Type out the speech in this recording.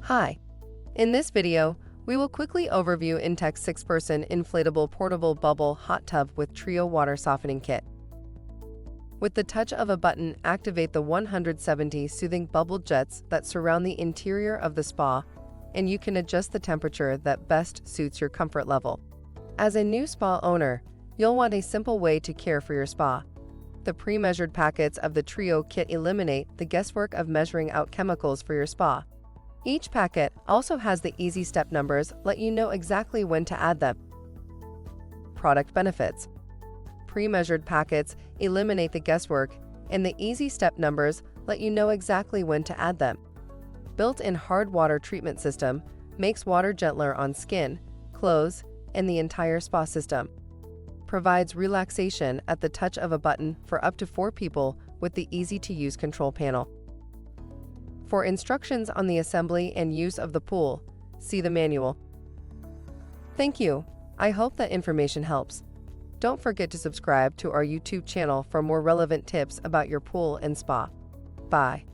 Hi. In this video, we will quickly overview Intex 6-person inflatable portable bubble hot tub with Trio water softening kit. With the touch of a button, activate the 170 soothing bubble jets that surround the interior of the spa, and you can adjust the temperature that best suits your comfort level. As a new spa owner, you'll want a simple way to care for your spa. The pre-measured packets of the Trio kit eliminate the guesswork of measuring out chemicals for your spa. Each packet also has the easy step numbers let you know exactly when to add them. Product benefits. Pre-measured packets eliminate the guesswork, and the easy step numbers let you know exactly when to add them. Built-in hard water treatment system makes water gentler on skin, clothes, and the entire spa system. Provides relaxation at the touch of a button for up to 4 people with the easy-to-use control panel. For instructions on the assembly and use of the pool, see the manual. Thank you. I hope that information helps. Don't forget to subscribe to our YouTube channel for more relevant tips about your pool and spa. Bye.